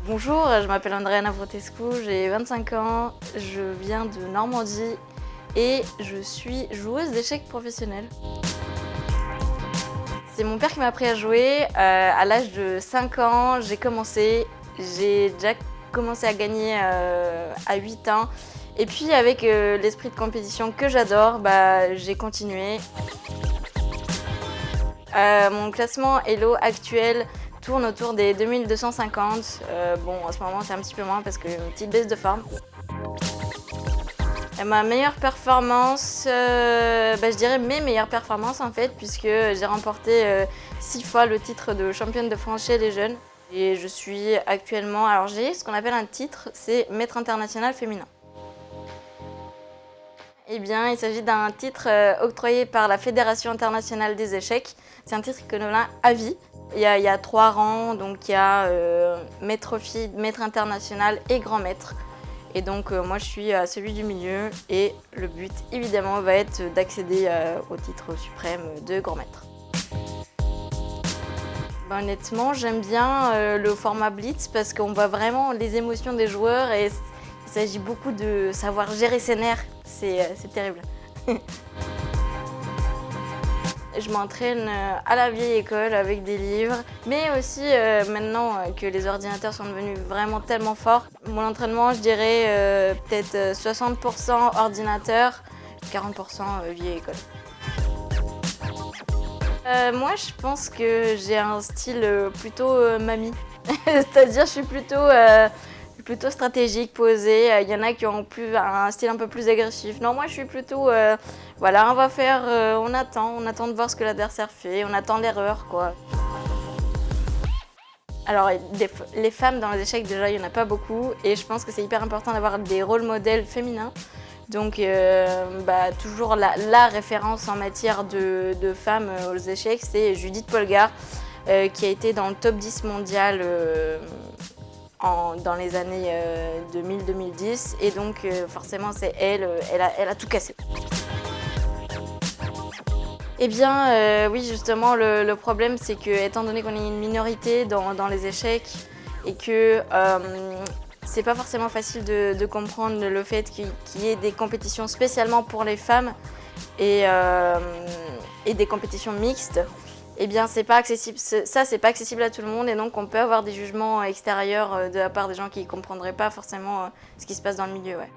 Bonjour, je m'appelle Andréana Vrotescu, j'ai 25 ans, je viens de Normandie et je suis joueuse d'échecs professionnelle. C'est mon père qui m'a appris à jouer. À l'âge de 5 ans, j'ai déjà commencé à gagner à 8 ans. Et puis avec l'esprit de compétition que j'adore, j'ai continué. Mon classement Elo actuel tourne autour des 2250. En ce moment c'est un petit peu moins parce que j'ai une petite baisse de forme. Et ma meilleure performance, je dirais mes meilleures performances en fait, puisque j'ai remporté 6 fois le titre de championne de France chez les jeunes. Et je suis actuellement, alors j'ai ce qu'on appelle un titre, c'est maître international féminin. Eh bien, il s'agit d'un titre octroyé par la Fédération internationale des échecs. C'est un titre que l'on a à vie. Il y a 3 rangs, donc il y a maître fille, maître international et grand maître. Et donc moi je suis à celui du milieu et le but évidemment va être d'accéder au titre suprême de grand maître. Honnêtement, j'aime bien le format Blitz parce qu'on voit vraiment les émotions des joueurs et il s'agit beaucoup de savoir gérer ses nerfs, c'est terrible. Je m'entraîne à la vieille école avec des livres, mais aussi maintenant que les ordinateurs sont devenus vraiment tellement forts, mon entraînement, je dirais peut-être 60% ordinateur, 40% vieille école. Moi, je pense que j'ai un style plutôt mamie, c'est-à-dire je suis plutôt stratégique, posée. Il y en a qui ont un style un peu plus agressif. Non, moi je suis plutôt, voilà, on va faire, on attend de voir ce que l'adversaire fait, on attend l'erreur, quoi. Alors, les femmes dans les échecs, déjà, il n'y en a pas beaucoup. Et je pense que c'est hyper important d'avoir des rôles modèles féminins. Donc, toujours la référence en matière de femmes aux échecs, c'est Judith Polgar, qui a été dans le top 10 mondial dans les années 2000-2010. Et donc, forcément, c'est elle a tout cassé. Eh bien, oui, justement, le problème, c'est que, étant donné qu'on est une minorité dans les échecs et que c'est pas forcément facile de comprendre le fait qu'il y ait des compétitions spécialement pour les femmes et des compétitions mixtes, eh bien, c'est pas accessible. Ça, c'est pas accessible à tout le monde et donc on peut avoir des jugements extérieurs de la part des gens qui comprendraient pas forcément ce qui se passe dans le milieu. Ouais.